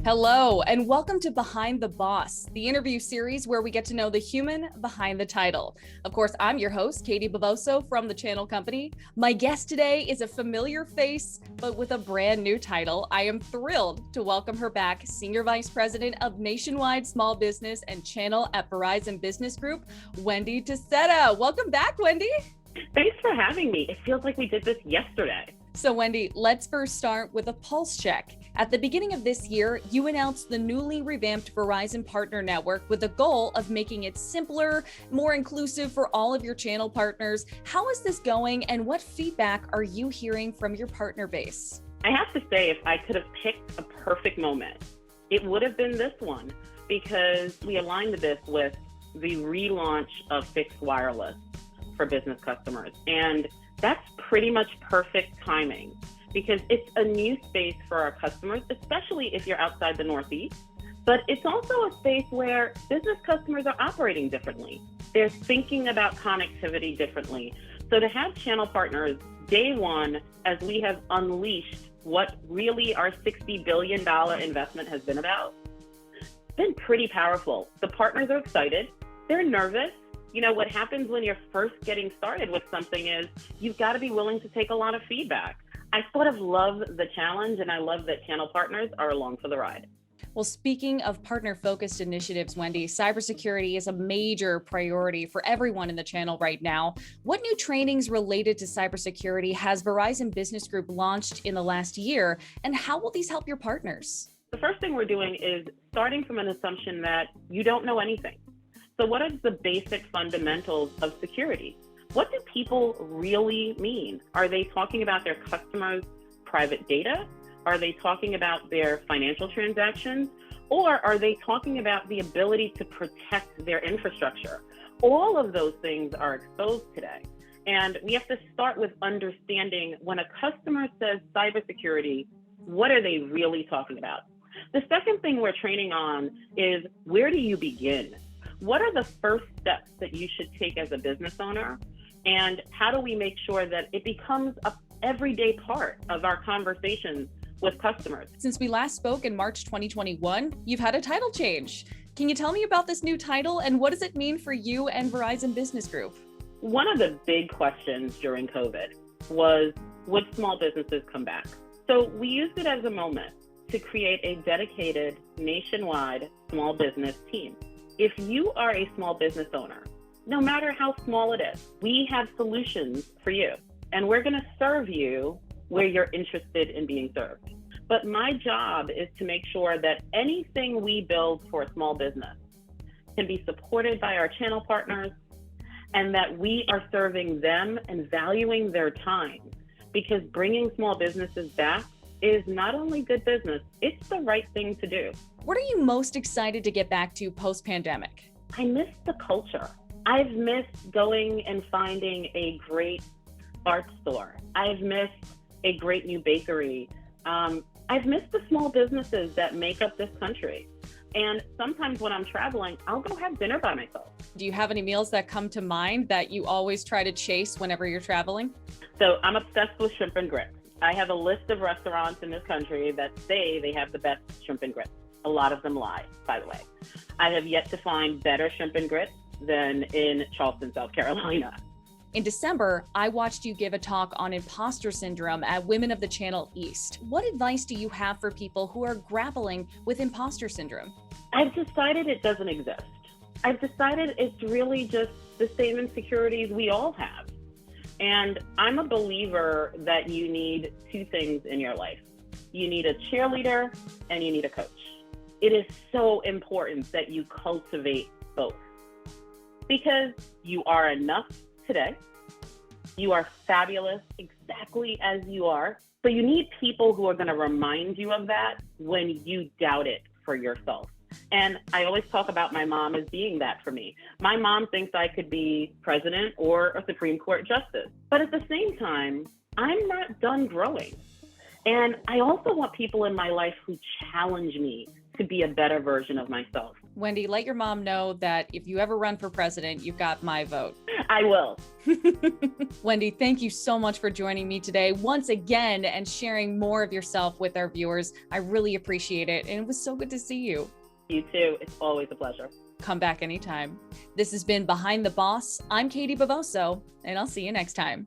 Hello, and welcome to Behind the Boss, the interview series where we get to know the human behind the title. Of course, I'm your host, Katie Boboso from the Channel Company. My guest today is a familiar face, but with a brand new title. I am thrilled to welcome her back, Senior Vice President of Nationwide Small Business and Channel at Verizon Business Group, Wendy Taccetta. Welcome back, Wendy. Thanks for having me. It feels like we did this yesterday. So Wendy, let's first start with a pulse check. At the beginning of this year, you announced the newly revamped Verizon Partner Network with the goal of making it simpler, more inclusive for all of your channel partners. How is this going, and what feedback are you hearing from your partner base? I have to say, if I could have picked a perfect moment, it would have been this one, because we aligned this with the relaunch of fixed wireless for business customers. And that's pretty much perfect timing because it's a new space for our customers, especially if you're outside the Northeast. But it's also a space where business customers are operating differently. They're thinking about connectivity differently. So to have channel partners day one, as we have unleashed what really our $60 billion investment has been about, it's been pretty powerful. The partners are excited. They're nervous. You know, what happens when you're first getting started with something is you've got to be willing to take a lot of feedback. I sort of love the challenge, and I love that channel partners are along for the ride. Well, speaking of partner-focused initiatives, Wendy, cybersecurity is a major priority for everyone in the channel right now. What new trainings related to cybersecurity has Verizon Business Group launched in the last year, and how will these help your partners? The first thing we're doing is starting from an assumption that you don't know anything. So what are the basic fundamentals of security? What do people really mean? Are they talking about their customers' private data? Are they talking about their financial transactions? Or are they talking about the ability to protect their infrastructure? All of those things are exposed today. And we have to start with understanding when a customer says cybersecurity, what are they really talking about? The second thing we're training on is, where do you begin? What are the first steps that you should take as a business owner? And how do we make sure that it becomes an everyday part of our conversations with customers? Since we last spoke in March 2021, you've had a title change. Can you tell me about this new title, and what does it mean for you and Verizon Business Group? One of the big questions during COVID was, would small businesses come back? So we used it as a moment to create a dedicated nationwide small business team. If you are a small business owner, no matter how small it is, we have solutions for you, and we're going to serve you where you're interested in being served. But my job is to make sure that anything we build for a small business can be supported by our channel partners, and that we are serving them and valuing their time, because bringing small businesses back is not only good business, it's the right thing to do. What are you most excited to get back to post-pandemic? I miss the culture. I've missed going and finding a great art store. I've missed a great new bakery. I've missed the small businesses that make up this country. And sometimes when I'm traveling, I'll go have dinner by myself. Do you have any meals that come to mind that you always try to chase whenever you're traveling? So I'm obsessed with shrimp and grits. I have a list of restaurants in this country that say they have the best shrimp and grits. A lot of them lie, by the way. I have yet to find better shrimp and grits than in Charleston, South Carolina. In December, I watched you give a talk on imposter syndrome at Women of the Channel East. What advice do you have for people who are grappling with imposter syndrome? I've decided it doesn't exist. I've decided it's really just the same insecurities we all have. And I'm a believer that you need two things in your life. You need a cheerleader and you need a coach. It is so important that you cultivate both, because you are enough today. You are fabulous exactly as you are. So you need people who are going to remind you of that when you doubt it for yourself. And I always talk about my mom as being that for me. My mom thinks I could be president or a Supreme Court justice. But at the same time, I'm not done growing. And I also want people in my life who challenge me to be a better version of myself. Wendy, let your mom know that if you ever run for president, you've got my vote. I will. Wendy, thank you so much for joining me today once again and sharing more of yourself with our viewers. I really appreciate it. And it was so good to see you. You too. It's always a pleasure. Come back anytime. This has been Behind the Boss. I'm Katie Bavoso, and I'll see you next time.